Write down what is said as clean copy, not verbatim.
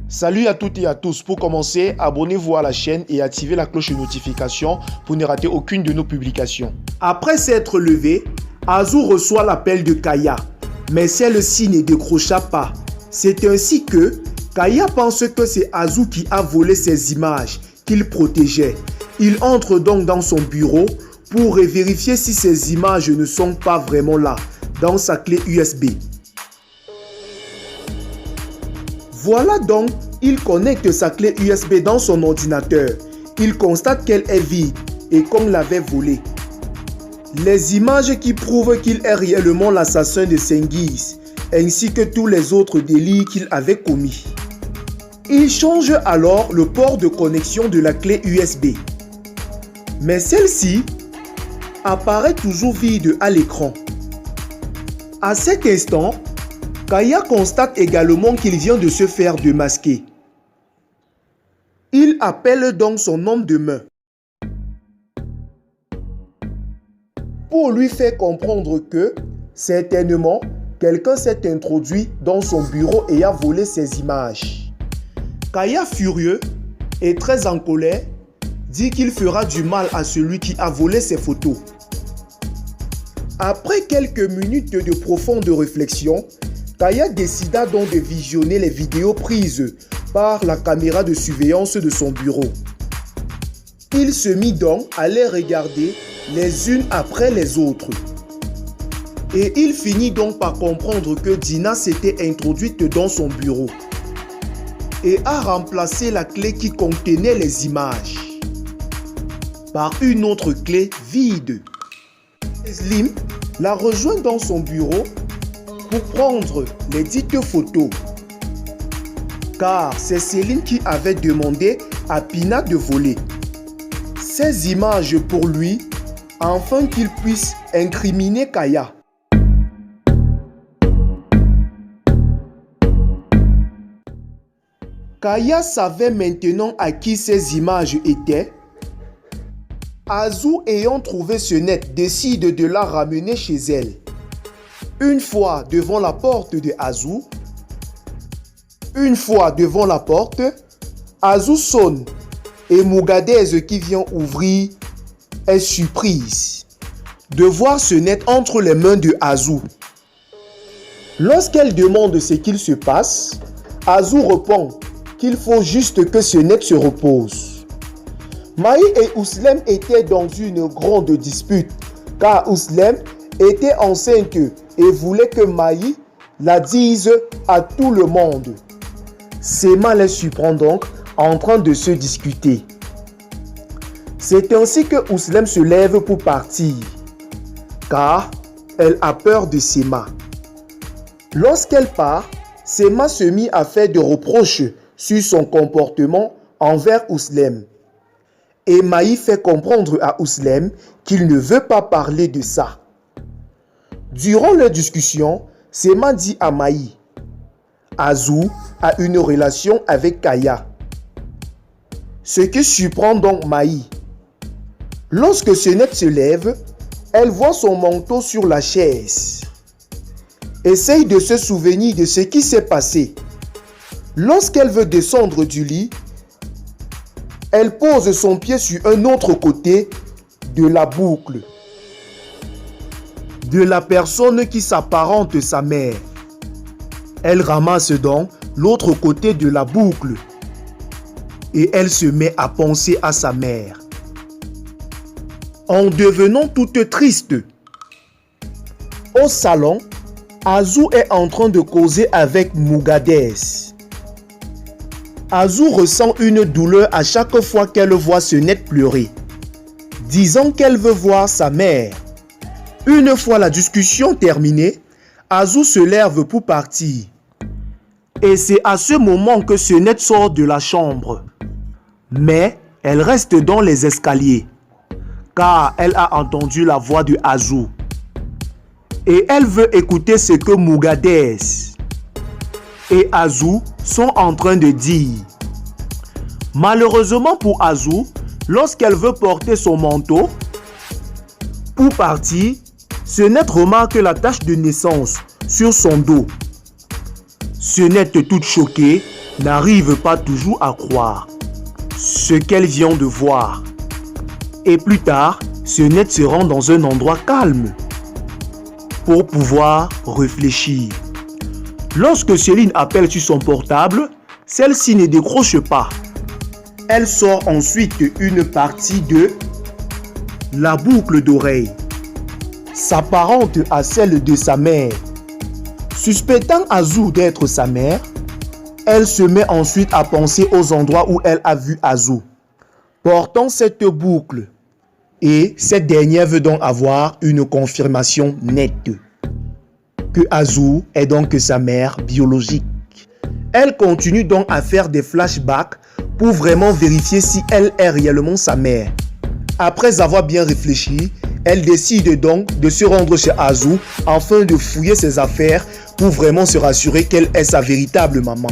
Salut à toutes et à tous. Pour commencer, abonnez-vous à la chaîne et activez la cloche de notification pour ne rater aucune de nos publications. Après s'être levé, Azou reçoit l'appel de Kaya, mais celle-ci ne décrocha pas. C'est ainsi que Kaya pense que c'est Azou qui a volé ses images qu'il protégeait. Il entre donc dans son bureau pour vérifier si ces images ne sont pas vraiment là, dans sa clé USB. Voilà donc, il connecte sa clé USB dans son ordinateur. Il constate qu'elle est vide et qu'on l'avait volée. Les images qui prouvent qu'il est réellement l'assassin de Cengiz, ainsi que tous les autres délits qu'il avait commis. Il change alors le port de connexion de la clé USB. Mais celle-ci apparaît toujours vide à l'écran. À cet instant, Kaya constate également qu'il vient de se faire démasquer. Il appelle donc son homme de main pour lui faire comprendre que, certainement, quelqu'un s'est introduit dans son bureau et a volé ses images. Kaya, furieux et très en colère, dit qu'il fera du mal à celui qui a volé ses photos. Après quelques minutes de profonde réflexion, Kaya décida donc de visionner les vidéos prises par la caméra de surveillance de son bureau. Il se mit donc à les regarder les unes après les autres. Et il finit donc par comprendre que Dina s'était introduite dans son bureau et a remplacé la clé qui contenait les images par une autre clé vide. Slim la rejoint dans son bureau pour prendre les dites photos, car c'est Céline qui avait demandé à Pina de voler ces images pour lui, afin qu'il puisse incriminer Kaya. Kaya savait maintenant à qui ces images étaient. Azou, ayant trouvé ce net, décide de la ramener chez elle. Une fois devant la porte de Azou, Azou sonne et Mugadez qui vient ouvrir est surprise de voir ce net entre les mains de Azou. Lorsqu'elle demande ce qu'il se passe, Azou répond qu'il faut juste que ce net se repose. Maï et Ouslem étaient dans une grande dispute car Ouslem était enceinte et voulait que Maï la dise à tout le monde. Sema les surprend donc en train de se discuter. C'est ainsi que Ouslem se lève pour partir, car elle a peur de Sema. Lorsqu'elle part, Sema se mit à faire des reproches sur son comportement envers Ouslem. Et Maï fait comprendre à Ouslem qu'il ne veut pas parler de ça. Durant leur discussion, Sema dit à Maï: Azou a une relation avec Kaya. Ce qui surprend donc Maï. Lorsque ce net se lève, elle voit son manteau sur la chaise. Essaye de se souvenir de ce qui s'est passé. Lorsqu'elle veut descendre du lit, elle pose son pied sur un autre côté de la boucle de la personne qui s'apparente sa mère. Elle ramasse donc l'autre côté de la boucle et elle se met à penser à sa mère. En devenant toute triste, au salon, Azou est en train de causer avec Mugadez. Azou ressent une douleur à chaque fois qu'elle voit ce net pleurer, disant qu'elle veut voir sa mère. Une fois la discussion terminée, Azou se lève pour partir. Et c'est à ce moment que ce net sort de la chambre. Mais elle reste dans les escaliers, car elle a entendu la voix de Azou. Et elle veut écouter ce que Mugadez et Azou sont en train de dire. Malheureusement pour Azou, lorsqu'elle veut porter son manteau pour partir, ce net remarque la tache de naissance sur son dos. Sonnette, toute choquée, n'arrive pas toujours à croire ce qu'elle vient de voir. Et plus tard, Sonnette se rend dans un endroit calme pour pouvoir réfléchir. Lorsque Céline appelle sur son portable, celle-ci ne décroche pas. Elle sort ensuite une partie de la boucle d'oreille, s'apparente à celle de sa mère. Suspectant Azou d'être sa mère, elle se met ensuite à penser aux endroits où elle a vu Azou, portant cette boucle. Et cette dernière veut donc avoir une confirmation nette que Azou est donc sa mère biologique. Elle continue donc à faire des flashbacks pour vraiment vérifier si elle est réellement sa mère. Après avoir bien réfléchi, elle décide donc de se rendre chez Azou afin de fouiller ses affaires pour vraiment se rassurer qu'elle est sa véritable maman.